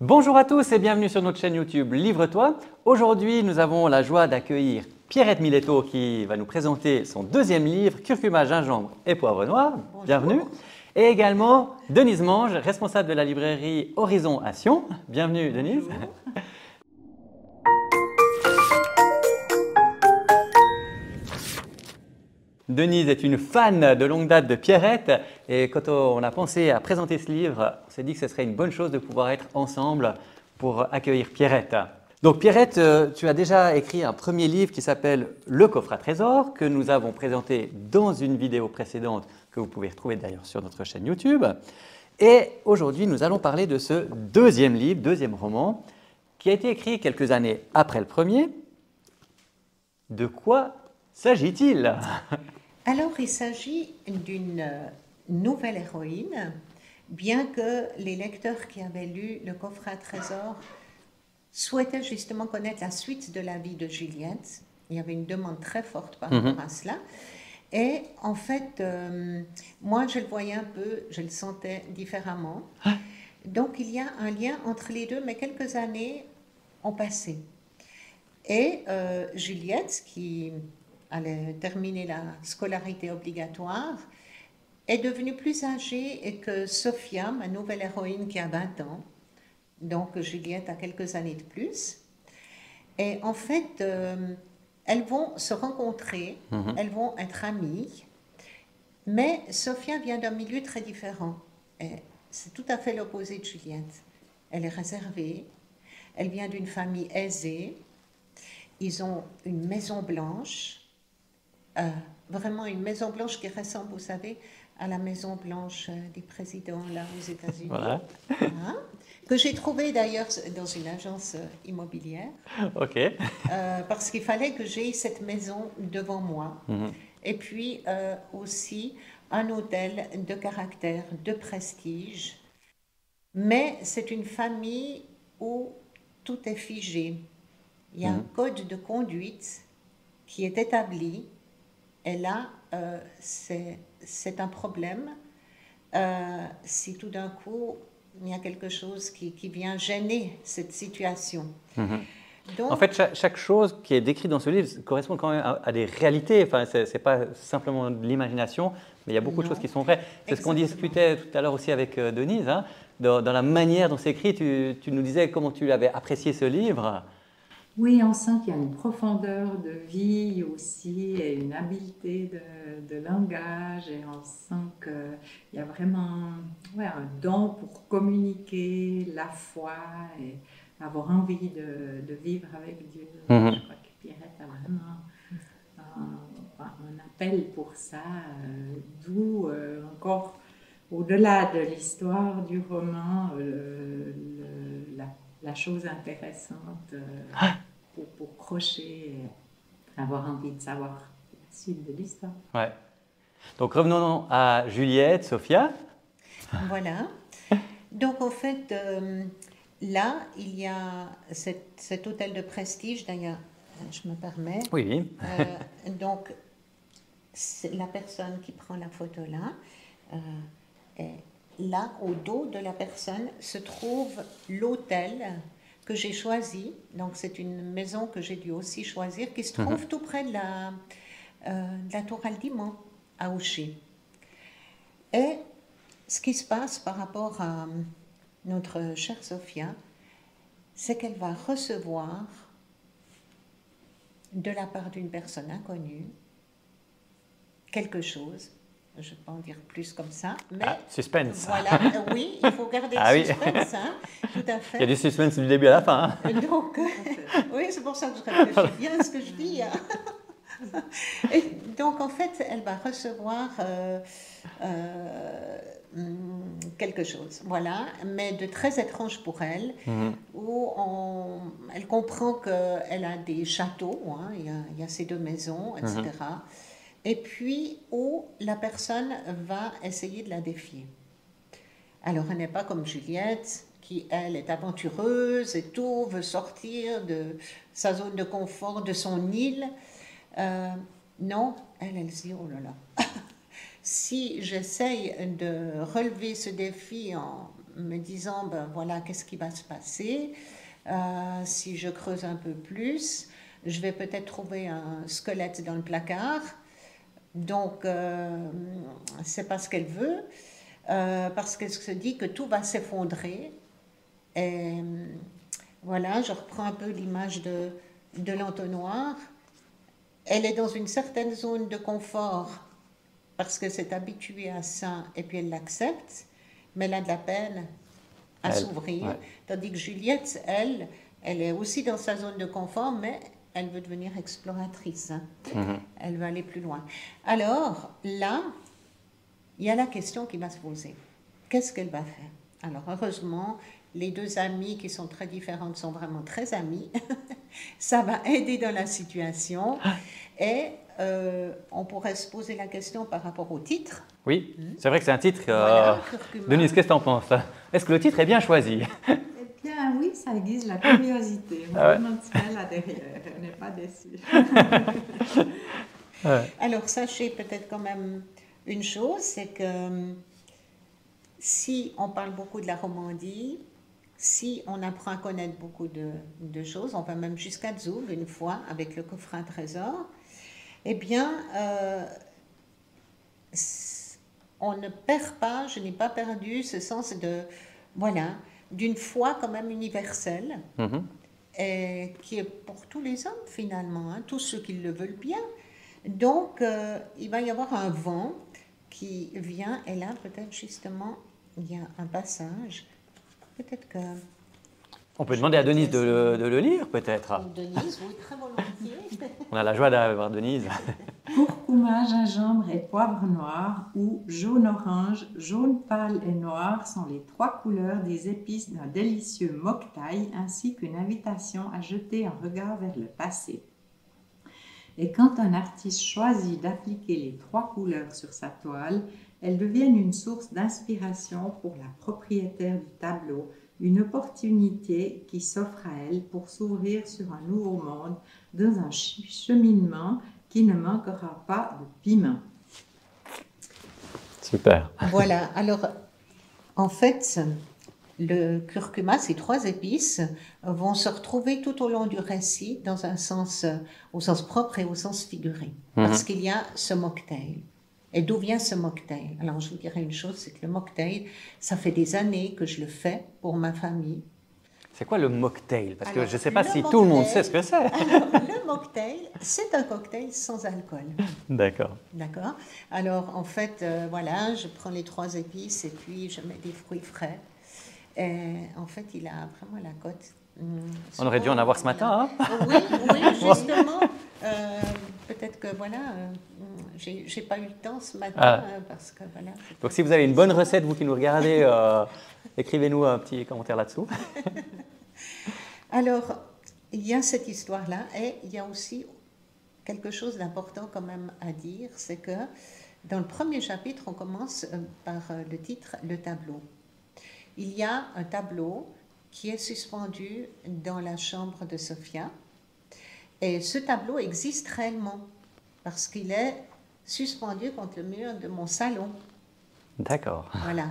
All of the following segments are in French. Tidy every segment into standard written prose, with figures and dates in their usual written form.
Bonjour à tous et bienvenue sur notre chaîne YouTube Livre-toi. Aujourd'hui, nous avons la joie d'accueillir Pierrette Miletto qui va nous présenter son deuxième livre, Curcuma, gingembre et poivre noir. Bonjour. Bienvenue. Et également Denise Mange, responsable de la librairie Horizon à Sion. Bienvenue Denise. Bonjour. Denise est une fan de longue date de Pierrette et quand on a pensé à présenter ce livre, on s'est dit que ce serait une bonne chose de pouvoir être ensemble pour accueillir Pierrette. Donc Pierrette, tu as déjà écrit un premier livre qui s'appelle Le coffre à trésors que nous avons présenté dans une vidéo précédente que vous pouvez retrouver d'ailleurs sur notre chaîne YouTube. Et aujourd'hui, nous allons parler de ce deuxième livre, deuxième roman, qui a été écrit quelques années après le premier. De quoi s'agit-il ? Alors, il s'agit d'une nouvelle héroïne, bien que les lecteurs qui avaient lu Le coffre à trésors souhaitaient justement connaître la suite de la vie de Juliette. Il y avait une demande très forte par rapport à cela. Et en fait, moi, je le voyais un peu, je le sentais différemment. Donc, il y a un lien entre les deux, mais quelques années ont passé. Et Juliette, qui allait terminer la scolarité obligatoire, est devenue plus âgée et que Sophia, ma nouvelle héroïne qui a 20 ans, donc Juliette a quelques années de plus. Et en fait, elles vont se rencontrer, elles vont être amies, mais Sophia vient d'un milieu très différent. C'est tout à fait l'opposé de Juliette. Elle est réservée, elle vient d'une famille aisée, ils ont une maison blanche, vraiment une maison blanche qui ressemble, vous savez, à la maison blanche des présidents là aux États-Unis. Voilà. Que j'ai trouvé d'ailleurs dans une agence immobilière. Ok. Parce qu'il fallait que j'aie cette maison devant moi. Et puis aussi un hôtel de caractère, de prestige. Mais c'est une famille où tout est figé. Il y a un code de conduite qui est établi. Et là, c'est un problème. Si tout d'un coup, il y a quelque chose qui vient gêner cette situation. Donc, En fait, chaque chose qui est décrite dans ce livre correspond quand même à des réalités. Enfin, ce n'est pas simplement de l'imagination, mais il y a beaucoup de choses qui sont vraies. C'est ce qu'on discutait tout à l'heure aussi avec Denise. Hein, dans la manière dont c'est écrit, tu nous disais comment tu avais apprécié ce livre. Oui, on sent qu'il y a une profondeur de vie aussi et une habileté de langage et on sent qu'il y a vraiment un don pour communiquer la foi et avoir envie de vivre avec Dieu. Je crois que Pierrette a vraiment un appel pour ça, d'où encore au-delà de l'histoire du roman, la chose intéressante pour crocher et avoir envie de savoir la suite de l'histoire. Ouais. Donc revenons à Juliette, Sophia. Voilà. Donc en fait, là, il y a cet hôtel de prestige, d'ailleurs, je me permets. Oui. Donc, c'est la personne qui prend la photo là, et là, au dos de la personne, se trouve l'hôtel que j'ai choisi. Donc, c'est une maison que j'ai dû aussi choisir, qui se trouve tout près de la tour Aldimand, à Ouchy. Et ce qui se passe par rapport à notre chère Sophia, c'est qu'elle va recevoir, de la part d'une personne inconnue, quelque chose. Je ne vais pas en dire plus comme ça, mais suspense. Voilà, oui, il faut garder le suspense, hein, tout à fait. Il y a du suspense du début à la fin. Hein. Donc, oui, c'est pour ça que je réfléchis bien à ce que je dis. Hein. Et donc, en fait, elle va recevoir quelque chose, voilà, mais de très étrange pour elle, où elle comprend qu'elle a des châteaux, hein, il y a ces deux maisons, etc. Et puis où la personne va essayer de la défier. Alors, elle n'est pas comme Juliette, qui, elle, est aventureuse et tout, veut sortir de sa zone de confort, de son île. Non, elle se dit, oh là là, si j'essaye de relever ce défi en me disant, ben voilà, qu'est-ce qui va se passer si je creuse un peu plus, je vais peut-être trouver un squelette dans le placard. Donc, c'est pas ce qu'elle veut, parce qu'elle se dit que tout va s'effondrer. Et voilà, je reprends un peu l'image de l'entonnoir. Elle est dans une certaine zone de confort parce qu'elle s'est habituée à ça et puis elle l'accepte, mais elle a de la peine à s'ouvrir. Ouais. Tandis que Juliette, elle est aussi dans sa zone de confort, mais elle veut devenir exploratrice. Hein. Elle veut aller plus loin. Alors là, il y a la question qui va se poser. Qu'est-ce qu'elle va faire? Alors heureusement, les deux amies qui sont très différentes sont vraiment très amies. Ça va aider dans la situation. Et on pourrait se poser la question par rapport au titre. Oui, c'est vrai que c'est un titre. Voilà, curcuma. Denise, qu'est-ce que tu en penses? Est-ce que le titre est bien choisi? Eh bien, oui, ça aiguise la curiosité. On Ah ouais. demande ce qu'elle a derrière. On n'est pas déçu. Alors, sachez peut-être quand même une chose, c'est que si on parle beaucoup de la Romandie, si on apprend à connaître beaucoup de choses, on va même jusqu'à Zug une fois avec le coffret à trésor, eh bien, on ne perd pas, je n'ai pas perdu ce sens de, voilà, d'une foi quand même universelle, et qui est pour tous les hommes finalement, hein, tous ceux qui le veulent bien. Donc, il va y avoir un vent qui vient, et là, peut-être justement, il y a un passage, peut-être que... On peut demander à Denise de le lire, peut-être. Denise, oui, très volontiers. On a la joie d'avoir Denise. Curcuma, gingembre et poivre noir ou jaune-orange, jaune pâle et noir sont les trois couleurs des épices d'un délicieux mocktail ainsi qu'une invitation à jeter un regard vers le passé. Et quand un artiste choisit d'appliquer les trois couleurs sur sa toile, elles deviennent une source d'inspiration pour la propriétaire du tableau, une opportunité qui s'offre à elle pour s'ouvrir sur un nouveau monde dans un cheminement qui ne manquera pas de piment. Super. Voilà, alors en fait, le curcuma, ces trois épices, vont se retrouver tout au long du récit dans un sens, au sens propre et au sens figuré, parce qu'il y a ce mocktail. Et d'où vient ce mocktail? Alors je vous dirais une chose, c'est que le mocktail, ça fait des années que je le fais pour ma famille. C'est quoi le mocktail? Parce que Alors, je ne sais pas le si tout le monde mocktail- sait ce que c'est. Alors, le mocktail, c'est un cocktail sans alcool. D'accord. D'accord. Alors, en fait, voilà, je prends les trois épices et puis je mets des fruits frais. Et en fait, il a vraiment la cote. On aurait dû en avoir ce matin, hein? Oui, oui, justement. Peut-être que, voilà, j'ai pas eu le temps ce matin parce que, voilà. Donc si vous avez une bonne recette, vous qui nous regardez, écrivez-nous un petit commentaire là-dessous. Alors, il y a cette histoire-là et il y a aussi quelque chose d'important quand même à dire, c'est que dans le premier chapitre, on commence par le titre « Le tableau ». Il y a un tableau qui est suspendu dans la chambre de Sophia et ce tableau existe réellement parce qu'il est suspendu contre le mur de mon salon. D'accord. Voilà.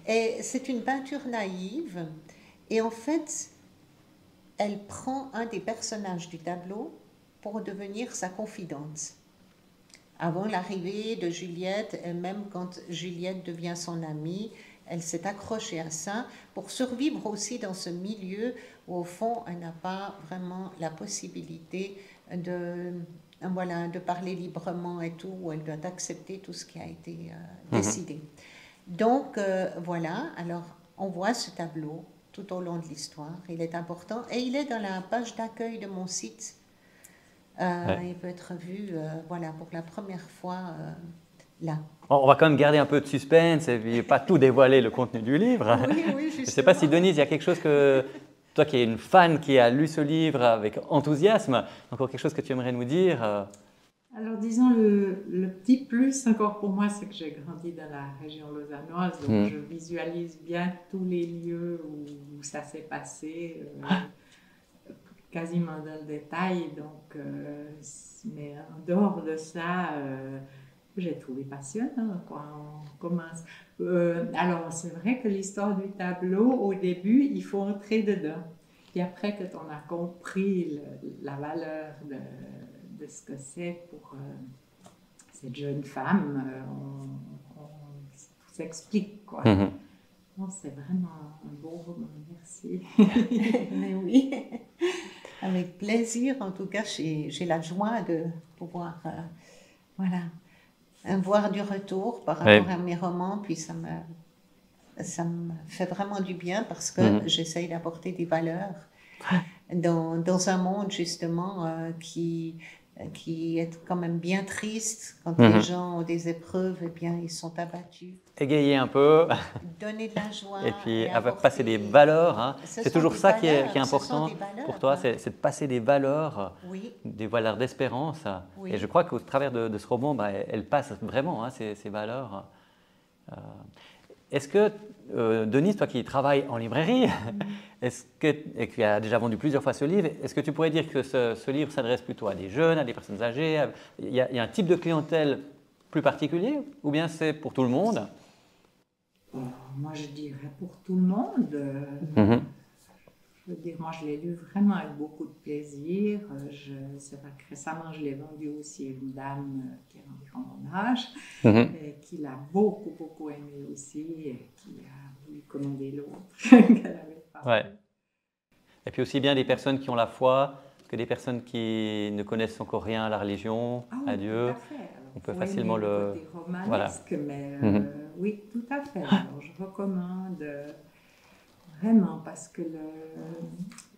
Et c'est une peinture naïve et en fait, elle prend un des personnages du tableau pour devenir sa confidente. Avant l'arrivée de Juliette, et même quand Juliette devient son amie, elle s'est accrochée à ça pour survivre aussi dans ce milieu où, au fond, elle n'a pas vraiment la possibilité de parler librement et tout, où elle doit accepter tout ce qui a été décidé. Donc, voilà, alors on voit ce tableau tout au long de l'histoire, il est important et il est dans la page d'accueil de mon site. Il peut être vu voilà, pour la première fois là. On va quand même garder un peu de suspense et puis pas tout dévoiler le contenu du livre. Oui, oui, Je ne sais pas si Denise, il y a quelque chose que, toi qui es une fan qui a lu ce livre avec enthousiasme, encore quelque chose que tu aimerais nous dire? Alors disons, le petit plus encore pour moi, c'est que j'ai grandi dans la région lausannoise, donc je visualise bien tous les lieux où ça s'est passé, quasiment dans le détail. Donc, mais en dehors de ça, j'ai trouvé passionnant quand on commence. Alors, c'est vrai que l'histoire du tableau, au début, il faut entrer dedans. Puis après, quand on a compris la valeur de ce que c'est pour cette jeune femme, tout s'explique, quoi. Non, c'est vraiment un beau roman, merci. Mais oui, avec plaisir. En tout cas, j'ai la joie de pouvoir voilà, voir du retour par rapport à mes romans. Puis ça me fait vraiment du bien parce que j'essaye d'apporter des valeurs dans un monde justement qui est quand même bien triste. Quand les gens ont des épreuves, eh bien, ils sont abattus. Égayer un peu. Donner de la joie. Et puis passer des valeurs. Hein. C'est toujours ça qui est important pour toi, c'est de passer des valeurs, des valeurs d'espérance. Oui. Et je crois qu'au travers de ce roman, elle passe vraiment ces valeurs. Est-ce que, Denise, toi qui travailles en librairie, et qui a déjà vendu plusieurs fois ce livre, est-ce que tu pourrais dire que ce livre s'adresse plutôt à des jeunes, à des personnes âgées? Il y a un type de clientèle plus particulier ou bien c'est pour tout le monde? Moi, je dirais pour tout le monde. Je veux dire, moi, je l'ai lu vraiment avec beaucoup de plaisir. C'est vrai que récemment, je l'ai vendu aussi à une dame qui est environ mon âge, et qui l'a beaucoup, beaucoup aimé aussi, et qui a voulu commander l'autre qu'elle avait pas. Ouais. Et puis aussi bien des personnes qui ont la foi que des personnes qui ne connaissent encore rien à la religion, à Dieu. Tout à fait. Alors, on peut facilement le côté romanesque, mais oui, tout à fait. Alors, je recommande vraiment parce que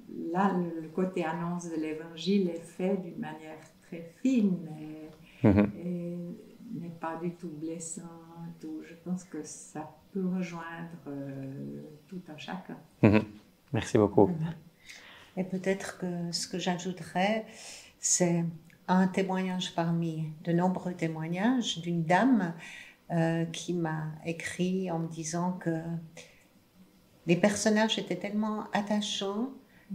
le côté annonce de l'évangile est fait d'une manière très fine et n'est pas du tout blessant. Je pense que ça peut rejoindre tout un chacun. Merci beaucoup. Et peut-être que ce que j'ajouterais, c'est un témoignage parmi de nombreux témoignages d'une dame qui m'a écrit en me disant que les personnages étaient tellement attachants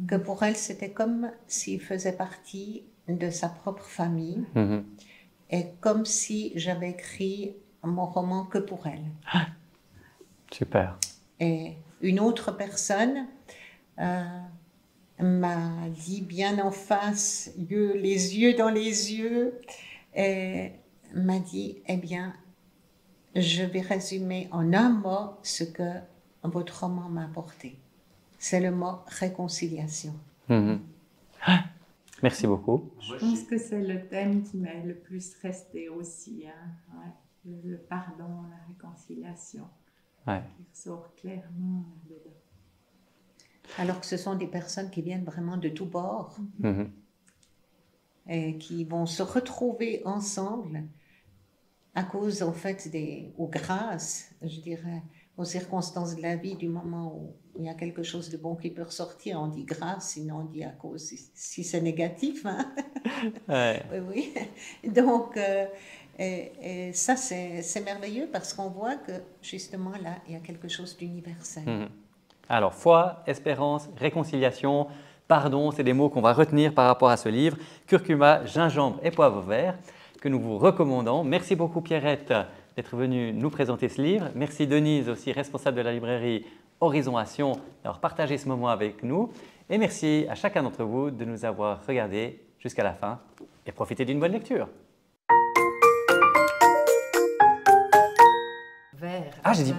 que pour elle, c'était comme s'ils faisaient partie de sa propre famille et comme si j'avais écrit mon roman que pour elle. Super. Et une autre personne m'a dit bien en face, les yeux dans les yeux, et m'a dit, eh bien, je vais résumer en un mot ce que votre roman m'a apporté. C'est le mot réconciliation. Merci beaucoup. Je pense que c'est le thème qui m'est le plus resté aussi. Hein. Ouais. Le pardon, la réconciliation. Ouais. Il ressort clairement dedans. Alors que ce sont des personnes qui viennent vraiment de tous bords et qui vont se retrouver ensemble à cause, en fait, ou grâce, je dirais, aux circonstances de la vie, du moment où il y a quelque chose de bon qui peut ressortir. On dit grâce, sinon on dit à cause, si c'est négatif. Hein? Ouais. Oui. Donc, et ça, c'est merveilleux parce qu'on voit que, justement, là, il y a quelque chose d'universel. Alors, foi, espérance, réconciliation, pardon, c'est des mots qu'on va retenir par rapport à ce livre. Curcuma, gingembre et poivre vert, que nous vous recommandons. Merci beaucoup Pierrette d'être venue nous présenter ce livre. Merci Denise, aussi responsable de la librairie Horizon Action, d'avoir partagé ce moment avec nous. Et merci à chacun d'entre vous de nous avoir regardés jusqu'à la fin et profitez d'une bonne lecture. Vert. Ah, j'ai dit...